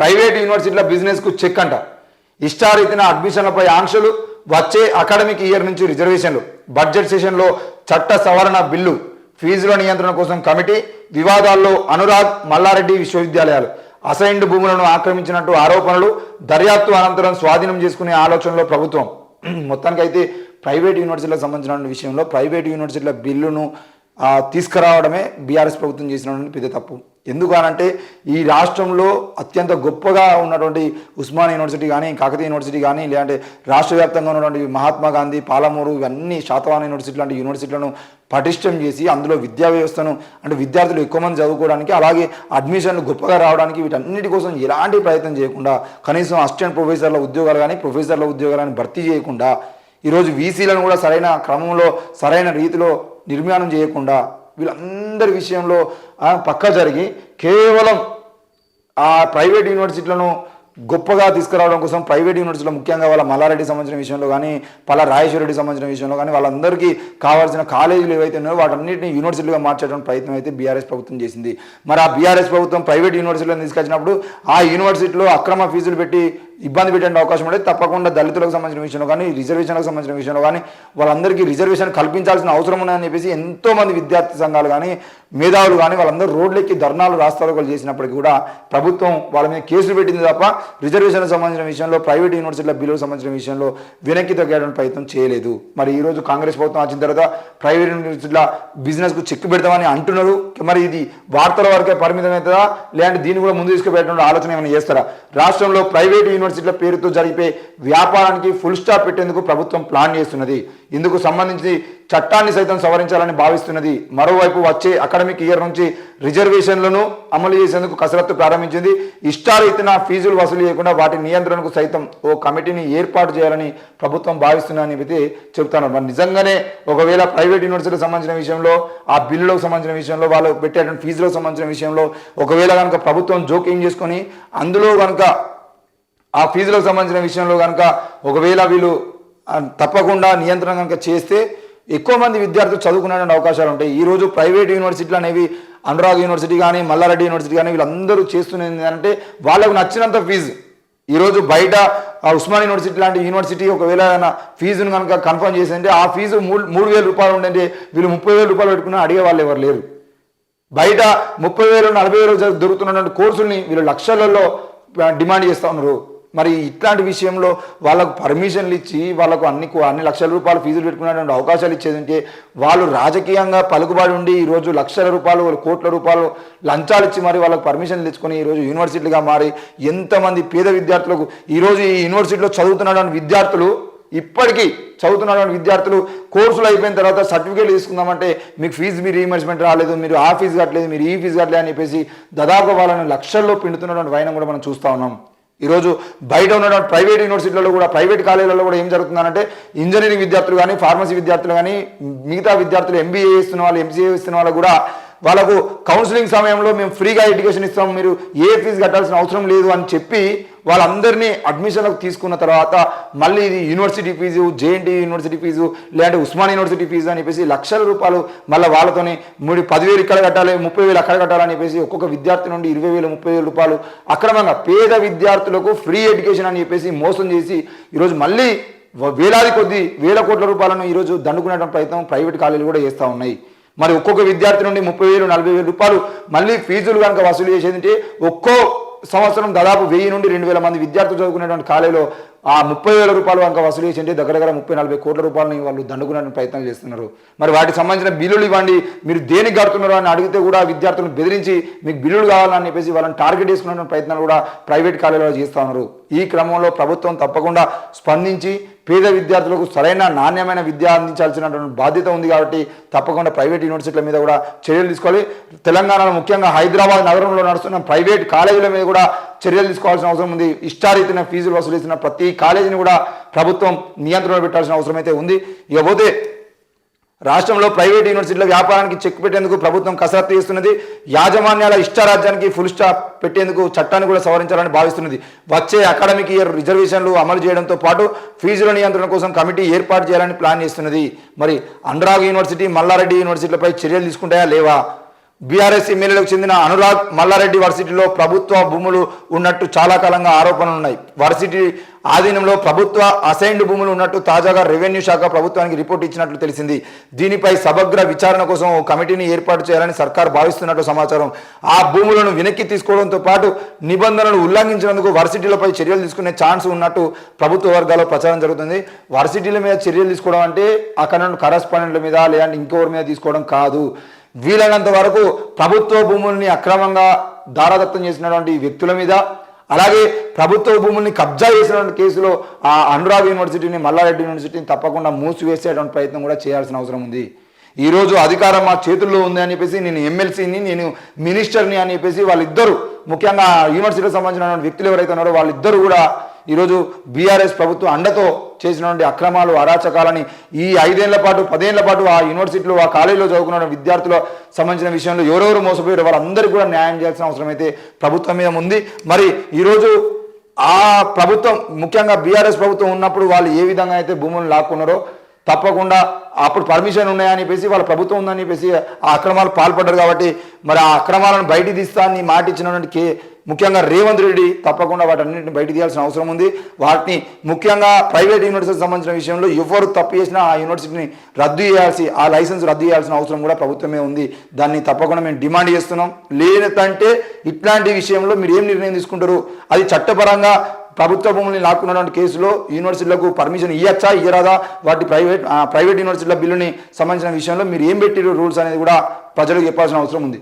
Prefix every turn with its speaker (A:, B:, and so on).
A: Private యూనివర్సిటీల బిజినెస్కు check అంట. ఇష్టారీతిన అడ్మిషన్లపై ఆంక్షలు, వచ్చే అకాడమిక్ ఇయర్ నుంచి రిజర్వేషన్లు, బడ్జెట్ సెషన్లో చట్ట సవరణ బిల్లు, ఫీజుల నియంత్రణ కోసం కమిటీ, వివాదాల్లో అనురాగ్ మల్లారెడ్డి విశ్వవిద్యాలయాలు, అసైన్డ్ భూములను ఆక్రమించినట్టు ఆరోపణలు, దర్యాప్తు అనంతరం స్వాధీనం చేసుకునే ఆలోచనలో ప్రభుత్వం. మొత్తానికైతే ప్రైవేట్ యూనివర్సిటీలకు సంబంధించిన విషయంలో ప్రైవేట్ యూనివర్సిటీల బిల్లును తీసుకురావడమే బీఆర్ఎస్ ప్రభుత్వం చేసినటువంటి పెద్ద తప్పు. ఎందుకనంటే ఈ రాష్ట్రంలో అత్యంత గొప్పగా ఉన్నటువంటి ఉస్మానియా యూనివర్సిటీ కానీ, కాకతీయ యూనివర్సిటీ కానీ, లేదంటే రాష్ట్ర వ్యాప్తంగా ఉన్నటువంటి మహాత్మా గాంధీ, పాలమూరు, ఇవన్నీ శాతవాహన యూనివర్సిటీ లాంటి యూనివర్సిటీలను పటిష్టం చేసి అందులో విద్యా వ్యవస్థను అంటే విద్యార్థులు ఎక్కువ మంది చదువుకోవడానికి, అలాగే అడ్మిషన్లు గొప్పగా రావడానికి వీటన్నిటి కోసం ఎలాంటి ప్రయత్నం చేయకుండా, కనీసం అసిస్టెంట్ ప్రొఫెసర్ల ఉద్యోగాలు కానీ, ప్రొఫెసర్ల ఉద్యోగాలను భర్తీ చేయకుండా, ఈరోజు వీసీలను కూడా సరైన క్రమంలో సరైన రీతిలో నిర్మాణం చేయకుండా వీళ్ళందరి విషయంలో పక్క జరిగి కేవలం ఆ ప్రైవేట్ యూనివర్సిటీలను గొప్పగా తీసుకురావడం కోసం ప్రైవేట్ యూనివర్సిటీలో ముఖ్యంగా వాళ్ళ మల్లారెడ్డి సంబంధించిన విషయంలో కానీ, పల్లా రాజేశ్వరరెడ్డి సంబంధించిన విషయంలో కానీ వాళ్ళందరికీ కావాల్సిన కాలేజీలు ఏవైతే ఉన్నాయో వాటన్నిటిని యూనివర్సిటీలుగా మార్చేటువంటి ప్రయత్నం అయితే బీఆర్ఎస్ ప్రభుత్వం చేసింది. మరి ఆ బీఆర్ఎస్ ప్రభుత్వం ప్రైవేట్ యూనివర్సిటీలను తీసుకొచ్చినప్పుడు ఆ యూనివర్సిటీలో అక్రమ ఫీజులు పెట్టి ఇబ్బంది పెట్టే అవకాశం ఉంటే తప్పకుండా దళితులకు సంబంధించిన విషయంలో కానీ, రిజర్వేషన్లకు సంబంధించిన విషయంలో కానీ వాళ్ళందరికీ రిజర్వేషన్ కల్పించాల్సిన అవసరం ఉందని చెప్పేసి ఎంతోమంది విద్యార్థి సంఘాలు కానీ, మేధావులు కానీ వాళ్ళందరూ రోడ్లెక్కి ధర్నాలు రాస్తారోకలు చేసినప్పటికీ కూడా ప్రభుత్వం వాళ్ళ మీద కేసులు పెట్టింది తప్ప రిజర్వేషన్లకు సంబంధించిన విషయంలో, ప్రైవేట్ యూనివర్సిటీల బిల్లులకు సంబంధించిన విషయంలో వెనక్కి తగ్గడానికి ప్రయత్నం చేయలేదు. మరి ఈరోజు కాంగ్రెస్ ప్రభుత్వం వచ్చిన తర్వాత ప్రైవేట్ యూనివర్సిటీల బిజినెస్కు చెక్ పెడతామని అంటున్నారు. మరి ఇది వార్తల వరకే పరిమితం అవుతుందా, లేదంటే దీన్ని కూడా ముందు తీసుకుపెట్టడం ఆలోచన ఏమైనా చేస్తారా? రాష్ట్రంలో ప్రైవేట్ యూనివర్సిటీల పేరుతో జరిపే వ్యాపారానికి ఫుల్ స్టాప్ పెట్టేందుకు ప్రభుత్వం ప్లాన్ చేస్తున్నది. ఇందుకు సంబంధించి చట్టాన్ని సైతం సవరించాలని భావిస్తున్నది. మరోవైపు వచ్చే అకాడమిక్ ఇయర్ నుంచి రిజర్వేషన్లను అమలు చేసేందుకు కసరత్తు ప్రారంభించింది. ఇష్టారీతిన ఫీజులు వసూలు చేయకుండా వాటి నియంత్రణకు సైతం ఓ కమిటీని ఏర్పాటు చేయాలని ప్రభుత్వం భావిస్తుందని అయితే చెబుతున్నారు. మరి నిజంగానే ఒకవేళ ప్రైవేట్ యూనివర్సిటీలకు సంబంధించిన విషయంలో, ఆ బిల్లులకు సంబంధించిన విషయంలో, వాళ్ళు పెట్టేటువంటి ఫీజులకు సంబంధించిన విషయంలో ఒకవేళ కనుక ప్రభుత్వం జోక్యం చేసుకొని అందులో కనుక ఆ ఫీజులకు సంబంధించిన విషయంలో కనుక ఒకవేళ వీళ్ళు తప్పకుండా నియంత్రణ కనుక చేస్తే ఎక్కువ మంది విద్యార్థులు చదువుకునే అవకాశాలు ఉంటాయి. ఈరోజు ప్రైవేట్ యూనివర్సిటీలు అనేవి అనురాగ్ యూనివర్సిటీ కానీ, మల్లారెడ్డి యూనివర్సిటీ కానీ వీళ్ళందరూ చేస్తున్నది అంటే వాళ్ళకు నచ్చినంత ఫీజు. ఈరోజు బయట ఉస్మానియా యూనివర్సిటీ లాంటి యూనివర్సిటీ ఒకవేళ ఫీజును కనుక కన్ఫర్మ్ చేసింటే ఆ ఫీజు 3,000 రూపాయలు ఉండంటే వీళ్ళు 30,000 రూపాయలు పెట్టుకున్నా అడిగే వాళ్ళు ఎవరు లేరు. బయట 30,000, 40,000 దొరుకుతున్నటువంటి కోర్సుల్ని వీళ్ళు లక్షలలో డిమాండ్ చేస్తూ ఉన్నారు. మరి ఇట్లాంటి విషయంలో వాళ్ళకు పర్మిషన్లు ఇచ్చి వాళ్ళకు అన్ని లక్షల రూపాయలు ఫీజులు పెట్టుకునేటువంటి అవకాశాలు ఇచ్చేదంటే వాళ్ళు రాజకీయంగా పలుకుబడి ఉండి ఈరోజు లక్షల రూపాయలు, కోట్ల రూపాయలు లంచాలు ఇచ్చి మరి వాళ్ళకు పర్మిషన్లు తెచ్చుకొని ఈరోజు యూనివర్సిటీలుగా మారి ఎంతమంది పేద విద్యార్థులకు ఈరోజు ఈ యూనివర్సిటీలో చదువుతున్నటువంటి విద్యార్థులు ఇప్పటికీ చదువుతున్నటువంటి విద్యార్థులు కోర్సులు అయిపోయిన తర్వాత సర్టిఫికేట్ తీసుకుందామంటే మీకు ఫీజు రీఇంబర్స్మెంట్ రాలేదు, మీరు ఆ ఫీజు కట్టలేదు, మీరు ఈ ఫీజు కట్టలేదు అని చెప్పేసి దాదాపు వాళ్ళని లక్షల్లో పిండుతున్నటువంటి వైనం కూడా మనం చూస్తూ ఉన్నాం. ఈరోజు బయట ఉన్నటువంటి ప్రైవేట్ యూనివర్సిటీలలో కూడా, ప్రైవేట్ కాలేజీలలో కూడా ఏం జరుగుతుందంటే ఇంజనీరింగ్ విద్యార్థులు కానీ, ఫార్మసీ విద్యార్థులు కానీ, మిగతా విద్యార్థులు ఎంబీఏ చేస్తున్న వాళ్ళు, ఎంసీఏ చేస్తున్న వాళ్ళు కూడా వాళ్ళకు కౌన్సిలింగ్ సమయంలో మేము ఫ్రీగా ఎడ్యుకేషన్ ఇస్తాం, మీరు ఏ ఫీజు కట్టాల్సిన అవసరం లేదు అని చెప్పి వాళ్ళందరినీ అడ్మిషన్లకు తీసుకున్న తర్వాత మళ్ళీ ఇది university fees, JNTU university fees, లేదంటే ఉస్మానియా యూనివర్సిటీ ఫీజు అని చెప్పేసి లక్షల రూపాయలు మళ్ళీ వాళ్ళతోనే 10,000 ఇక్కడ కట్టాలి, 30,000 అక్కడ కట్టాలని చెప్పేసి ఒక్కొక్క విద్యార్థి నుండి 20,000, 30,000 రూపాయలు అక్రమంగా పేద విద్యార్థులకు ఫ్రీ ఎడ్యుకేషన్ అని చెప్పేసి మోసం చేసి ఈరోజు మళ్ళీ వేలాది కొద్ది వేల కోట్ల రూపాయలను ఈరోజు దండుకునేటువంటి ప్రయత్నం ప్రైవేట్ కాలేజీలు కూడా చేస్తూ ఉన్నాయి. మరి ఒక్కొక్క విద్యార్థి నుండి 30,000, 40,000 రూపాయలు మళ్ళీ ఫీజులు కనుక వసూలు చేసేదంటే ఒక్కో సంవత్సరం దాదాపు 1,000 నుండి 2,000 మంది విద్యార్థులు చదువుకునేటువంటి కాలేజీలో ఆ 30,000 రూపాయలు కనుక వసూలు చేసి దగ్గర 30-40 కోట్ల రూపాయలని వాళ్ళు దండుకునే ప్రయత్నం చేస్తున్నారు. మరి వాటికి సంబంధించిన బిల్లులు ఇవ్వండి, మీరు దేనికి కడుతున్నారు అని అడిగితే కూడా విద్యార్థులను బెదిరించి మీకు బిల్లులు కావాలని చెప్పేసి వాళ్ళని టార్గెట్ చేసుకునే ప్రయత్నాలు కూడా ప్రైవేట్ కాలేజీలో చేస్తూ ఉన్నారు. ఈ క్రమంలో ప్రభుత్వం తప్పకుండా స్పందించి పేద విద్యార్థులకు సరైన నాణ్యమైన విద్య అందించాల్సినటువంటి బాధ్యత ఉంది. కాబట్టి తప్పకుండా ప్రైవేట్ యూనివర్సిటీల మీద కూడా చర్యలు తీసుకోవాలి. తెలంగాణలో ముఖ్యంగా హైదరాబాద్ నగరంలో నడుస్తున్న ప్రైవేట్ కాలేజీల మీద కూడా చర్యలు తీసుకోవాల్సిన అవసరం ఉంది. ఇష్టారీతిన ఫీజులు వసూలు చేసిన ప్రతి కాలేజీని కూడా ప్రభుత్వం నియంత్రణ పెట్టాల్సిన అవసరం అయితే ఉంది. ఇకపోతే రాష్ట్రంలో ప్రైవేట్ యూనివర్సిటీల వ్యాపారానికి చెక్ పెట్టేందుకు ప్రభుత్వం కసరత్తు చేస్తున్నది. యాజమాన్యాల ఇష్టారాజ్యానికి ఫుల్ స్టాప్ పెట్టేందుకు చట్టాన్ని కూడా సవరించాలని భావిస్తున్నది. వచ్చే అకాడమిక్ ఇయర్ రిజర్వేషన్లు అమలు చేయడంతో పాటు ఫీజుల నియంత్రణ కోసం కమిటీ ఏర్పాటు చేయాలని ప్లాన్ చేస్తున్నది. మరి అనురాగ్ యూనివర్సిటీ, మల్లారెడ్డి యూనివర్సిటీలపై చర్యలు తీసుకుంటాయా లేవా? బీఆర్ఎస్ ఎమ్మెల్యేలకు చెందిన అనురాగ్ మల్లారెడ్డి వర్సిటీలో ప్రభుత్వ భూములు ఉన్నట్టు చాలా కాలంగా ఆరోపణలు ఉన్నాయి. వర్సిటీ ఆధీనంలో ప్రభుత్వ అసైన్డ్ భూములు ఉన్నట్టు తాజాగా రెవెన్యూ శాఖ ప్రభుత్వానికి రిపోర్ట్ ఇచ్చినట్లు తెలిసింది. దీనిపై సమగ్ర విచారణ కోసం ఓ కమిటీని ఏర్పాటు చేయాలని సర్కార్ భావిస్తున్నట్టు సమాచారం. ఆ భూములను వెనక్కి తీసుకోవడంతో పాటు నిబంధనలు ఉల్లంఘించినందుకు వర్సిటీలపై చర్యలు తీసుకునే ఛాన్స్ ఉన్నట్టు ప్రభుత్వ వర్గాల్లో ప్రచారం జరుగుతుంది. వర్సిటీల మీద చర్యలు తీసుకోవడం అంటే అక్కడ నుండి కరస్పాండెంట్ల మీద లేదంటే ఇంకొకరి మీద తీసుకోవడం కాదు. వీలైనంత వరకు ప్రభుత్వ భూముల్ని అక్రమంగా దారాదత్తం చేసినటువంటి వ్యక్తుల మీద, అలాగే ప్రభుత్వ భూముల్ని కబ్జా చేసినటువంటి కేసులో ఆ అనురాగ్ యూనివర్సిటీని, మల్లారెడ్డి యూనివర్సిటీని తప్పకుండా మూసివేసేటువంటి ప్రయత్నం కూడా చేయాల్సిన అవసరం ఉంది. ఈరోజు అధికారం మా చేతుల్లో ఉంది అని చెప్పేసి నేను ఎమ్మెల్సీని, నేను మినిస్టర్ని అని చెప్పేసి వాళ్ళిద్దరూ, ముఖ్యంగా యూనివర్సిటీకి సంబంధించిన వ్యక్తులు ఎవరైతే ఉన్నారో వాళ్ళిద్దరూ కూడా ఈరోజు బీఆర్ఎస్ ప్రభుత్వం అండతో చేసినటువంటి అక్రమాలు, అరాచకాలని ఈ 5 ఏళ్ల పాటు 10 ఏళ్ల పాటు ఆ యూనివర్సిటీలో, ఆ కాలేజీలో చదువుకున్న విద్యార్థుల సంబంధించిన విషయంలో ఎవరెవరు మోసపోయారో వాళ్ళందరికీ కూడా న్యాయం చేయాల్సిన అవసరం అయితే ప్రభుత్వం మీద ఉంది. మరి ఈరోజు ఆ ప్రభుత్వం, ముఖ్యంగా బీఆర్ఎస్ ప్రభుత్వం ఉన్నప్పుడు వాళ్ళు ఏ విధంగా అయితే భూములను లాక్కున్నారో తప్పకుండా అప్పుడు పర్మిషన్ ఉన్నాయని చెప్పేసి వాళ్ళ ప్రభుత్వం ఉందని చెప్పేసి ఆ అక్రమాలు పాల్పడ్డారు. కాబట్టి మరి ఆ అక్రమాలను బయట తీస్తానని మాట ఇచ్చినటువంటి ముఖ్యంగా రేవంత్ రెడ్డి తప్పకుండా వాటన్నింటిని బయట తీయాల్సిన అవసరం ఉంది. వాటిని ముఖ్యంగా ప్రైవేట్ యూనివర్సిటీకి సంబంధించిన విషయంలో ఎవరు తప్పు చేసినా ఆ యూనివర్సిటీని రద్దు చేయాల్సి, ఆ లైసెన్స్ రద్దు చేయాల్సిన అవసరం కూడా ప్రభుత్వమే ఉంది. దాన్ని తప్పకుండా మేము డిమాండ్ చేస్తున్నాం. లేదంటే ఇట్లాంటి విషయంలో మీరు ఏం నిర్ణయం తీసుకుంటారు? అది చట్టపరంగా ప్రభుత్వ భూముల్ని లాక్కున్నటువంటి కేసులో యూనివర్సిటీలకు పర్మిషన్ ఇవ్వచ్చా, ఇయ్యరాదా, వాటి ప్రైవేట్ యూనివర్సిటీల బిల్లుని సంబంధించిన విషయంలో మీరు ఏం పెట్టిరు రూల్స్ అనేది కూడా ప్రజలకు చెప్పాల్సిన అవసరం ఉంది.